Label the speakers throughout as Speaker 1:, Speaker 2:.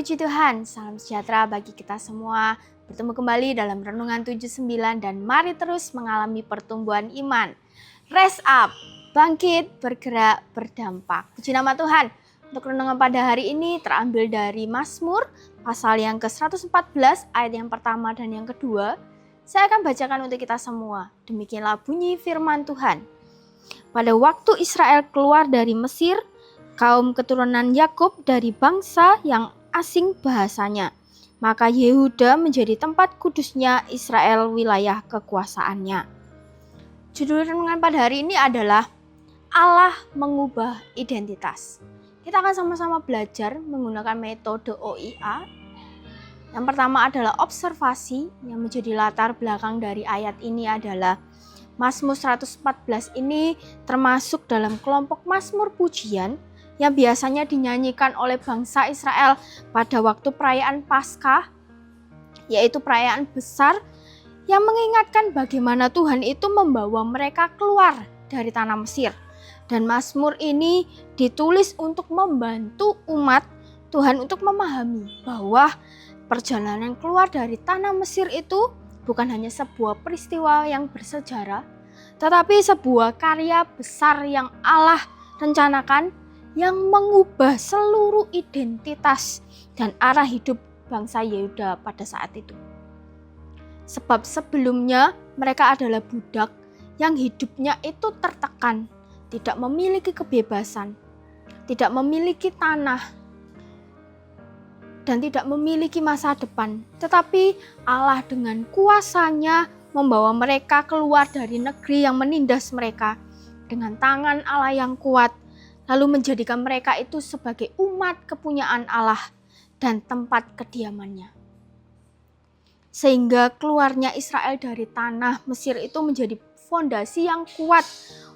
Speaker 1: Puji Tuhan, salam sejahtera bagi kita semua. Bertemu kembali dalam Renungan 79 dan mari terus mengalami pertumbuhan iman. Rise up, bangkit, bergerak, berdampak. Puji nama Tuhan. Untuk renungan pada hari ini terambil dari Mazmur pasal yang ke-114 ayat yang pertama dan yang kedua. Saya akan bacakan untuk kita semua. Demikianlah bunyi firman Tuhan. Pada waktu Israel keluar dari Mesir, kaum keturunan Yakub dari bangsa yang asing bahasanya, maka Yehuda menjadi tempat kudusnya Israel, wilayah kekuasaannya. Judul renungan pada hari ini adalah Allah mengubah identitas. Kita akan sama-sama belajar menggunakan metode OIA. Yang pertama adalah observasi, yang menjadi latar belakang dari ayat ini adalah Mazmur 114 ini termasuk dalam kelompok Mazmur pujian yang biasanya dinyanyikan oleh bangsa Israel pada waktu perayaan Paskah, yaitu perayaan besar yang mengingatkan bagaimana Tuhan itu membawa mereka keluar dari tanah Mesir. Dan Mazmur ini ditulis untuk membantu umat Tuhan untuk memahami bahwa perjalanan keluar dari tanah Mesir itu bukan hanya sebuah peristiwa yang bersejarah, tetapi sebuah karya besar yang Allah rencanakan yang mengubah seluruh identitas dan arah hidup bangsa Yehuda pada saat itu. Sebab sebelumnya mereka adalah budak yang hidupnya itu tertekan, tidak memiliki kebebasan, tidak memiliki tanah, dan tidak memiliki masa depan. Tetapi Allah dengan kuasanya membawa mereka keluar dari negeri yang menindas mereka dengan tangan Allah yang kuat, lalu menjadikan mereka itu sebagai umat kepunyaan Allah dan tempat kediamannya. Sehingga keluarnya Israel dari tanah Mesir itu menjadi fondasi yang kuat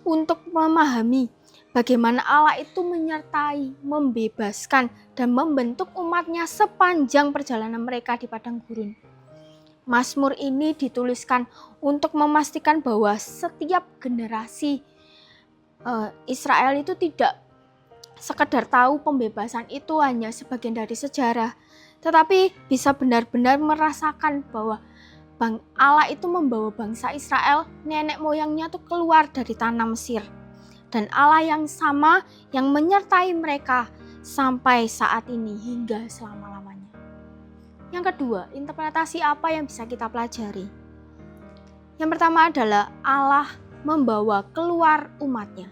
Speaker 1: untuk memahami bagaimana Allah itu menyertai, membebaskan, dan membentuk umatnya sepanjang perjalanan mereka di padang gurun. Mazmur ini dituliskan untuk memastikan bahwa setiap generasi Israel itu tidak sekedar tahu pembebasan itu hanya sebagian dari sejarah, tetapi bisa benar-benar merasakan bahwa Allah itu membawa bangsa Israel, nenek moyangnya tuh keluar dari tanah Mesir. Dan Allah yang sama yang menyertai mereka sampai saat ini hingga selama-lamanya. Yang kedua, interpretasi apa yang bisa kita pelajari? Yang pertama adalah Allah membawa keluar umatnya.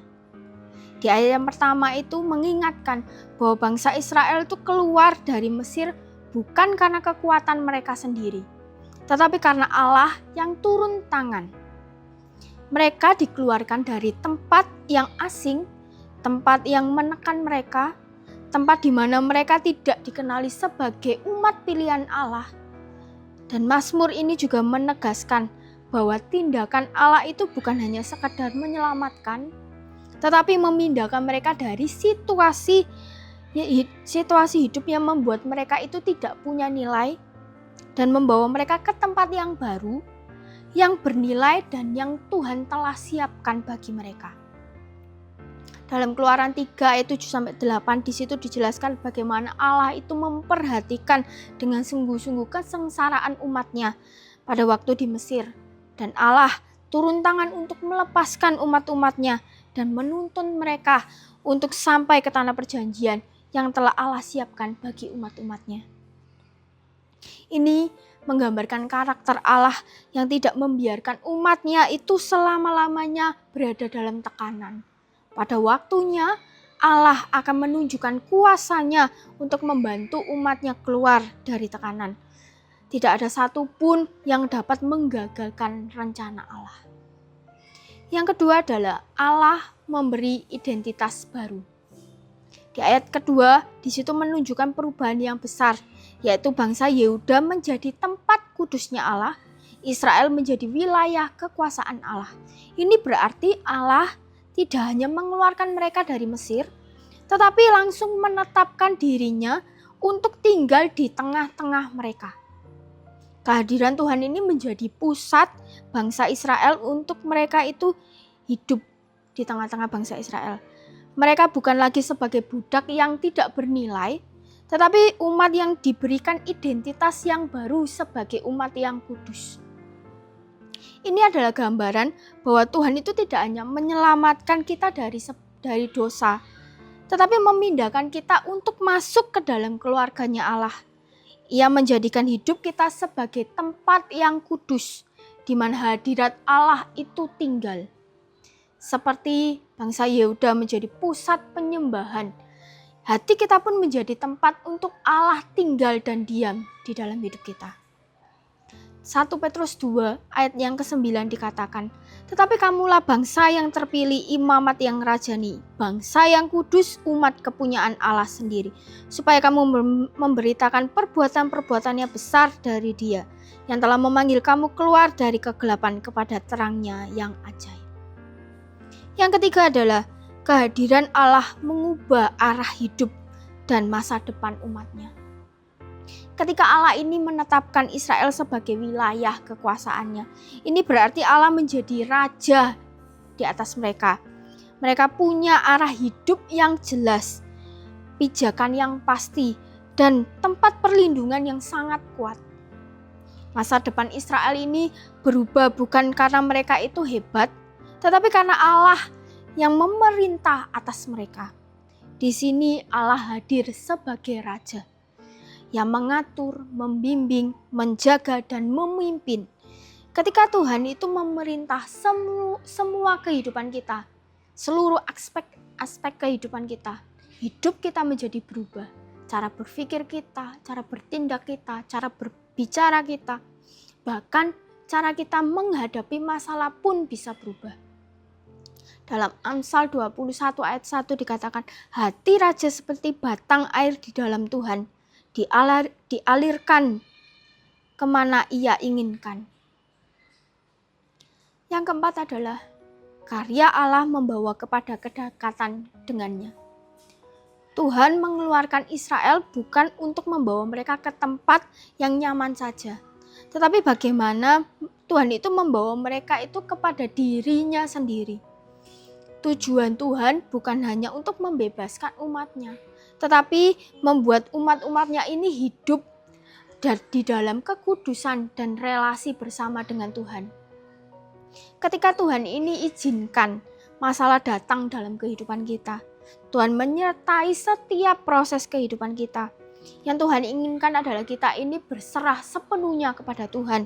Speaker 1: Di ayat yang pertama itu mengingatkan bahwa bangsa Israel itu keluar dari Mesir bukan karena kekuatan mereka sendiri, tetapi karena Allah yang turun tangan. Mereka dikeluarkan dari tempat yang asing, tempat yang menekan mereka, tempat di mana mereka tidak dikenali sebagai umat pilihan Allah. Dan Mazmur ini juga menegaskan bahwa tindakan Allah itu bukan hanya sekadar menyelamatkan, tetapi memindahkan mereka dari situasi hidup yang membuat mereka itu tidak punya nilai dan membawa mereka ke tempat yang baru, yang bernilai dan yang Tuhan telah siapkan bagi mereka. Dalam Keluaran 3 ayat 7-8 di situ dijelaskan bagaimana Allah itu memperhatikan dengan sungguh-sungguh kesengsaraan umatnya pada waktu di Mesir. Dan Allah turun tangan untuk melepaskan umat-umatnya dan menuntun mereka untuk sampai ke tanah perjanjian yang telah Allah siapkan bagi umat-umatnya. Ini menggambarkan karakter Allah yang tidak membiarkan umatnya itu selama-lamanya berada dalam tekanan. Pada waktunya Allah akan menunjukkan kuasanya untuk membantu umatnya keluar dari tekanan. Tidak ada satupun yang dapat menggagalkan rencana Allah. Yang kedua adalah Allah memberi identitas baru. Di ayat kedua, di situ menunjukkan perubahan yang besar, yaitu bangsa Yehuda menjadi tempat kudusnya Allah, Israel menjadi wilayah kekuasaan Allah. Ini berarti Allah tidak hanya mengeluarkan mereka dari Mesir, tetapi langsung menetapkan dirinya untuk tinggal di tengah-tengah mereka. Kehadiran Tuhan ini menjadi pusat bangsa Israel untuk mereka itu hidup di tengah-tengah bangsa Israel. Mereka bukan lagi sebagai budak yang tidak bernilai, tetapi umat yang diberikan identitas yang baru sebagai umat yang kudus. Ini adalah gambaran bahwa Tuhan itu tidak hanya menyelamatkan kita dari dosa, tetapi memindahkan kita untuk masuk ke dalam keluarganya Allah. Ia menjadikan hidup kita sebagai tempat yang kudus, di mana hadirat Allah itu tinggal. Seperti bangsa Yehuda menjadi pusat penyembahan, hati kita pun menjadi tempat untuk Allah tinggal dan diam di dalam hidup kita. 1 Petrus 2 ayat yang ke-9 dikatakan, tetapi kamulah bangsa yang terpilih, imamat yang rajani, bangsa yang kudus, umat kepunyaan Allah sendiri, supaya kamu memberitakan perbuatan-perbuatan yang besar dari Dia, yang telah memanggil kamu keluar dari kegelapan kepada terangnya yang ajaib. Yang ketiga adalah kehadiran Allah mengubah arah hidup dan masa depan umatnya. Ketika Allah ini menetapkan Israel sebagai wilayah kekuasaannya, ini berarti Allah menjadi raja di atas mereka. Mereka punya arah hidup yang jelas, pijakan yang pasti, dan tempat perlindungan yang sangat kuat. Masa depan Israel ini berubah bukan karena mereka itu hebat, tetapi karena Allah yang memerintah atas mereka. Di sini Allah hadir sebagai raja yang mengatur, membimbing, menjaga, dan memimpin. Ketika Tuhan itu memerintah semua kehidupan kita, seluruh aspek kehidupan kita, hidup kita menjadi berubah. Cara berpikir kita, cara bertindak kita, cara berbicara kita, bahkan cara kita menghadapi masalah pun bisa berubah. Dalam Amsal 21 ayat 1 dikatakan, hati raja seperti batang air di dalam Tuhan, dialirkan kemana ia inginkan. Yang keempat adalah karya Allah membawa kepada kedekatan dengannya. Tuhan mengeluarkan Israel bukan untuk membawa mereka ke tempat yang nyaman saja, tetapi bagaimana Tuhan itu membawa mereka itu kepada dirinya sendiri. Tujuan Tuhan bukan hanya untuk membebaskan umatnya, tetapi membuat umat-umatnya ini hidup di dalam kekudusan dan relasi bersama dengan Tuhan. Ketika Tuhan ini izinkan masalah datang dalam kehidupan kita, Tuhan menyertai setiap proses kehidupan kita. Yang Tuhan inginkan adalah kita ini berserah sepenuhnya kepada Tuhan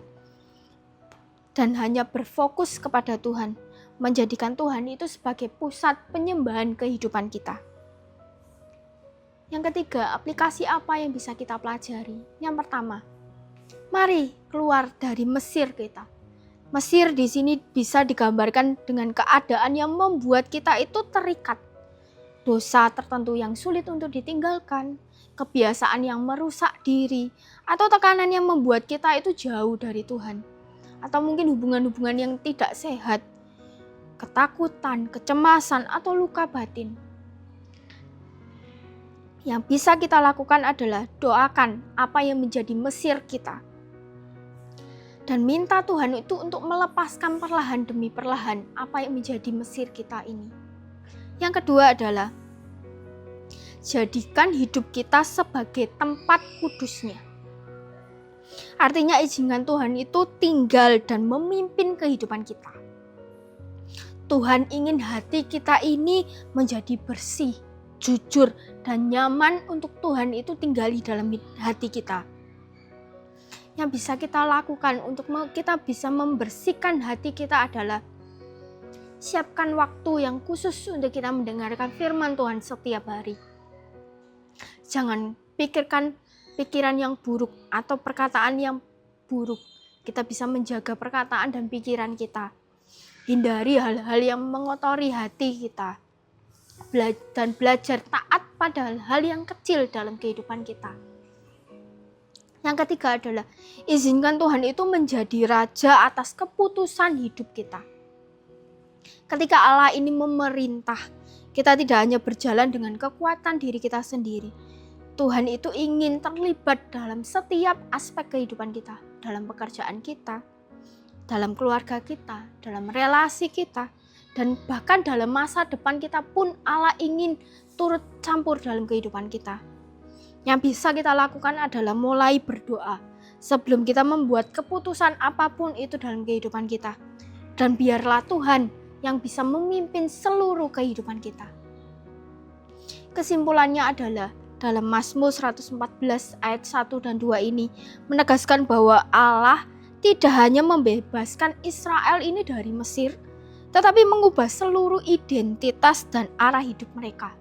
Speaker 1: dan hanya berfokus kepada Tuhan, menjadikan Tuhan itu sebagai pusat penyembahan kehidupan kita. Yang ketiga, aplikasi apa yang bisa kita pelajari? Yang pertama, mari keluar dari Mesir kita. Mesir di sini bisa digambarkan dengan keadaan yang membuat kita itu terikat. Dosa tertentu yang sulit untuk ditinggalkan, kebiasaan yang merusak diri, atau tekanan yang membuat kita itu jauh dari Tuhan. Atau mungkin hubungan-hubungan yang tidak sehat, ketakutan, kecemasan, atau luka batin. Yang bisa kita lakukan adalah doakan apa yang menjadi Mesir kita. Dan minta Tuhan itu untuk melepaskan perlahan demi perlahan apa yang menjadi Mesir kita ini. Yang kedua adalah jadikan hidup kita sebagai tempat kudusnya. Artinya izinkan Tuhan itu tinggal dan memimpin kehidupan kita. Tuhan ingin hati kita ini menjadi bersih, jujur, dan nyaman untuk Tuhan itu tinggal di dalam hati kita. Yang bisa kita lakukan untuk kita bisa membersihkan hati kita adalah siapkan waktu yang khusus untuk kita mendengarkan firman Tuhan setiap hari. Jangan pikirkan pikiran yang buruk atau perkataan yang buruk. Kita bisa menjaga perkataan dan pikiran kita. Hindari hal-hal yang mengotori hati kita. Dan belajar taat pada hal-hal yang kecil dalam kehidupan kita. Yang ketiga adalah izinkan Tuhan itu menjadi raja atas keputusan hidup kita. Ketika Allah ini memerintah, kita tidak hanya berjalan dengan kekuatan diri kita sendiri. Tuhan itu ingin terlibat dalam setiap aspek kehidupan kita, dalam pekerjaan kita, dalam keluarga kita, dalam relasi kita, dan bahkan dalam masa depan kita pun Allah ingin turut campur dalam kehidupan kita. Yang bisa kita lakukan adalah mulai berdoa sebelum kita membuat keputusan apapun itu dalam kehidupan kita. Dan biarlah Tuhan yang bisa memimpin seluruh kehidupan kita. Kesimpulannya adalah dalam Mazmur 114 ayat 1 dan 2 ini menegaskan bahwa Allah tidak hanya membebaskan Israel ini dari Mesir, tetapi mengubah seluruh identitas dan arah hidup mereka.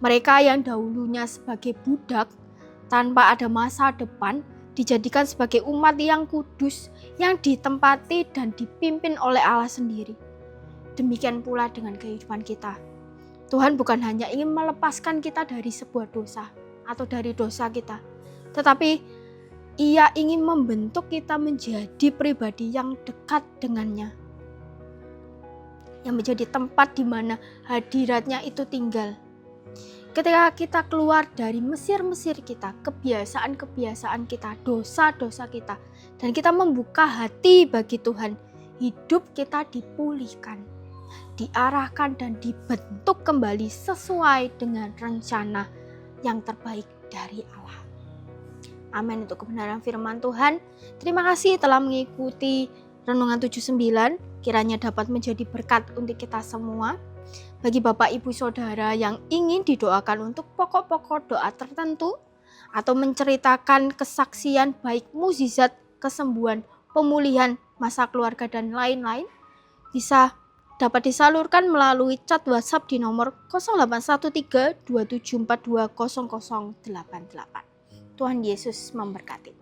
Speaker 1: Mereka yang dahulunya sebagai budak tanpa ada masa depan dijadikan sebagai umat yang kudus, yang ditempati dan dipimpin oleh Allah sendiri. Demikian pula dengan kehidupan kita. Tuhan bukan hanya ingin melepaskan kita dari sebuah dosa atau dari dosa kita, tetapi Ia ingin membentuk kita menjadi pribadi yang dekat dengannya, yang menjadi tempat di mana hadiratnya itu tinggal. Ketika kita keluar dari Mesir kita, kebiasaan-kebiasaan kita, dosa-dosa kita, dan kita membuka hati bagi Tuhan, hidup kita dipulihkan, diarahkan dan dibentuk kembali sesuai dengan rencana yang terbaik dari Allah. Amin, untuk kebenaran firman Tuhan. Terima kasih telah mengikuti Renungan 79. Kiranya dapat menjadi berkat untuk kita semua. Bagi Bapak Ibu Saudara yang ingin didoakan untuk pokok-pokok doa tertentu atau menceritakan kesaksian baik mukjizat, kesembuhan, pemulihan, masa keluarga dan lain-lain, bisa dapat disalurkan melalui chat WhatsApp di nomor 081327420088. Tuhan Yesus memberkati.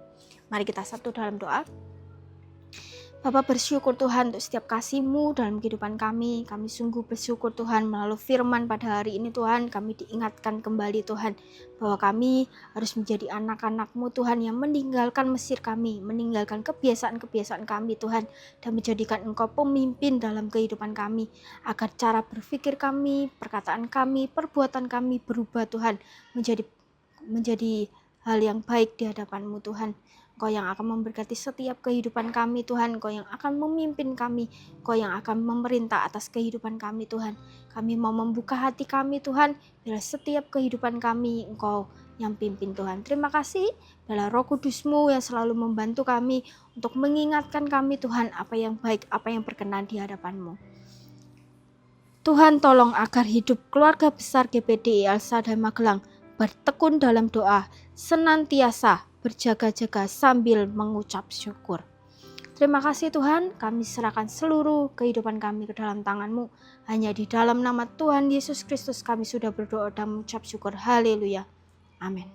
Speaker 1: Mari kita satu dalam doa. Bapa, bersyukur Tuhan untuk setiap kasih-Mu dalam kehidupan kami. Kami sungguh bersyukur Tuhan melalui firman pada hari ini Tuhan. Kami diingatkan kembali Tuhan bahwa kami harus menjadi anak-anak-Mu Tuhan yang meninggalkan Mesir kami, meninggalkan kebiasaan-kebiasaan kami Tuhan, dan menjadikan Engkau pemimpin dalam kehidupan kami, agar cara berpikir kami, perkataan kami, perbuatan kami berubah Tuhan, menjadi hal yang baik di hadapan-Mu Tuhan. Engkau yang akan memberkati setiap kehidupan kami Tuhan. Engkau yang akan memimpin kami. Engkau yang akan memerintah atas kehidupan kami Tuhan. Kami mau membuka hati kami Tuhan. Bila setiap kehidupan kami Engkau yang pimpin Tuhan. Terima kasih bila Roh Kudus-Mu yang selalu membantu kami untuk mengingatkan kami Tuhan apa yang baik, apa yang berkenan di hadapan-Mu. Tuhan tolong agar hidup keluarga besar GPDI El-Shaddai Magelang bertekun dalam doa, senantiasa berjaga-jaga sambil mengucap syukur. Terima kasih Tuhan, kami serahkan seluruh kehidupan kami ke dalam tangan-Mu. Hanya di dalam nama Tuhan Yesus Kristus kami sudah berdoa dan mengucap syukur. Haleluya. Amin.